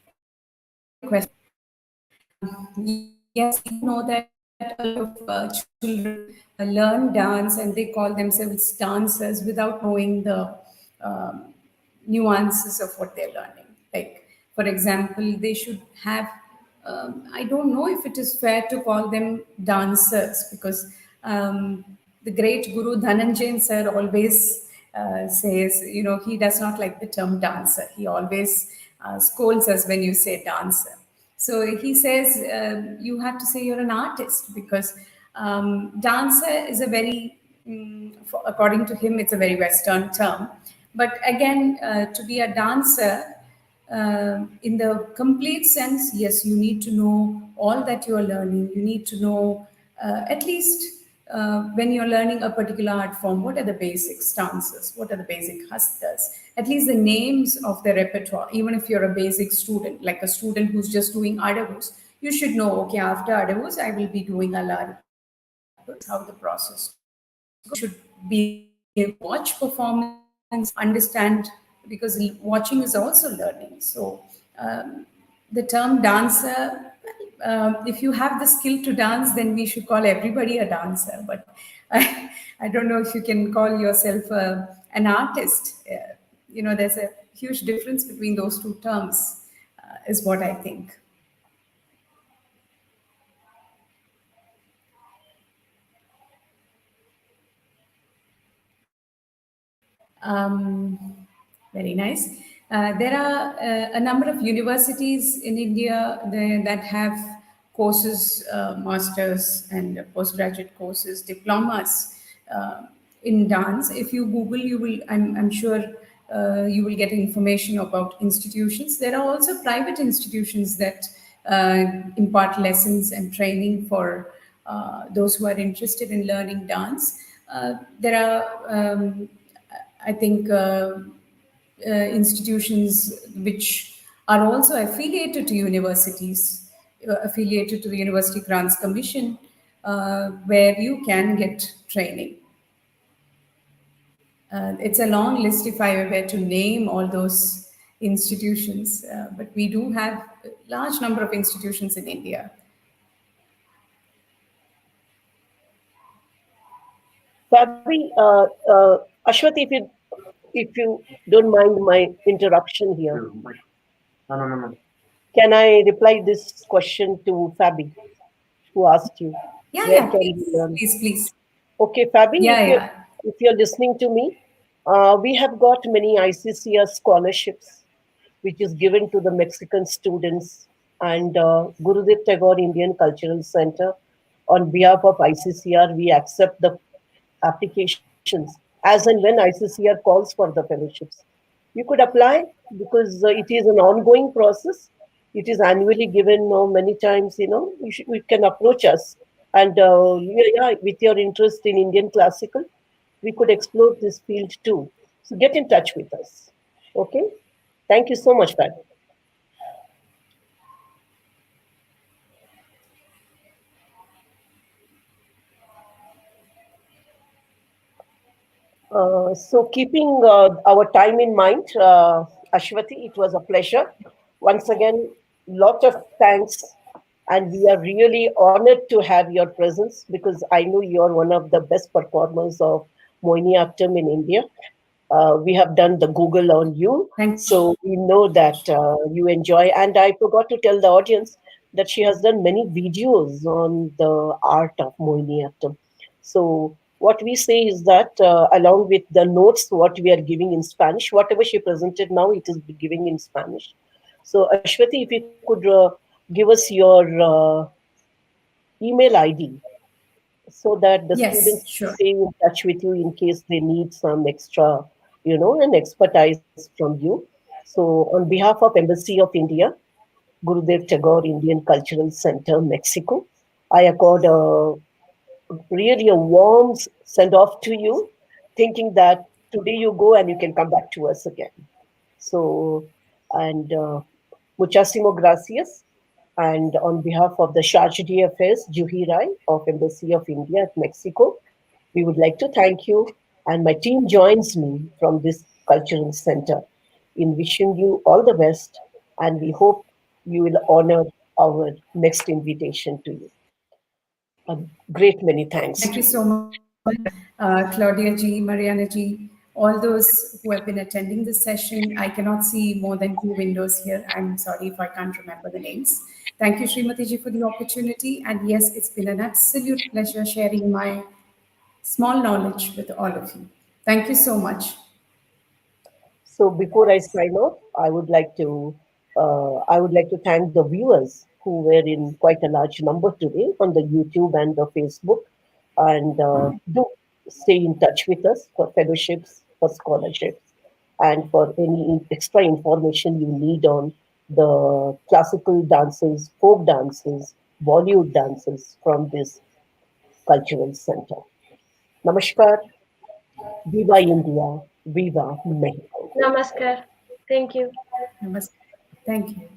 Very good question. Yes, we know that a lot of children learn dance and they call themselves dancers without knowing the um, nuances of what they're learning. Like, for example, they should have, I don't know if it is fair to call them dancers because the great Guru Dhananjayan sir always says, he does not like the term dancer. He always scolds us when you say dancer. So he says you have to say you're an artist, because dancer is a very, according to him, it's a very Western term. But again, to be a dancer, in the complete sense, yes, you need to know all that you are learning. You need to know at least when you're learning a particular art form, what are the basic stances, what are the basic hastas, at least the names of the repertoire. Even if you're a basic student, like a student who's just doing adavus, you should know, okay, after adavus, I will be doing alarippu. This is how the process should be able to watch performance, understand, because watching is also learning. So the term dancer, if you have the skill to dance, then we should call everybody a dancer. But I don't know if you can call yourself an artist. There's a huge difference between those two terms, is what I think. Very nice. There are a number of universities in India that have courses, masters and postgraduate courses, diplomas in dance. If you Google, you will, I'm sure you will get information about institutions. There are also private institutions that impart lessons and training for those who are interested in learning dance. There are I think institutions which are also affiliated to universities, affiliated to the University Grants Commission, where you can get training. It's a long list if I were to name all those institutions, but we do have a large number of institutions in India. Fabi, Ashwati, if you don't mind my interruption here, can I reply this question to Fabi, who asked you? Where Yeah, can we learn? please. Okay, Fabi, Yeah. if you're listening to me, we have got many ICCR scholarships, which is given to the Mexican students, and Gurudev Tagore Indian Cultural Center, on behalf of ICCR, we accept the applications as and when ICCR calls for the fellowships. You could apply because it is an ongoing process. It is annually given many times. You can approach us, and yeah, with your interest in Indian classical, we could explore this field too. So get in touch with us. Okay. Thank you so much, Pat. So, keeping our time in mind, Ashwati, it was a pleasure. Once again, lot of thanks, and we are really honored to have your presence because I know you're one of the best performers of Mohiniyattam in India. We have done the Google on you, Thank you. so we know that you enjoy. And I forgot to tell the audience that she has done many videos on the art of Mohiniyattam. So what we say is that along with the notes, what we are giving in Spanish, whatever she presented now, it is giving in Spanish. So Ashwati, if you could give us your email ID so that the students Yes, can sure. stay in touch with you in case they need some extra, and expertise from you. So, on behalf of Embassy of India, Gurudev Tagore Indian Cultural Center, Mexico, I accord really a warm send off to you, thinking that today you go and you can come back to us again. So, and muchísimo gracias. And on behalf of the Charge d'Affaires, Juhi Rai of Embassy of India at Mexico, we would like to thank you. And my team joins me from this cultural center in wishing you all the best. And we hope you will honor our next invitation to you. A great many thanks Thank to you you. so much, Claudia ji, Mariana ji, all those who have been attending this session. I cannot see more than 2 windows here. I'm sorry if I can't remember the names. Thank you, Srimati ji, for the opportunity. And yes, it's been an absolute pleasure sharing my small knowledge with all of you. Thank you so much. So before I sign off, I would like to thank the viewers who were in quite a large number today on the YouTube and the Facebook, and do stay in touch with us for fellowships, for scholarships, and for any extra information you need on the classical dances, folk dances, Bollywood dances from this cultural center. Namaskar, Viva India, Viva Mexico. Namaskar. Thank you. Namaste. Thank you.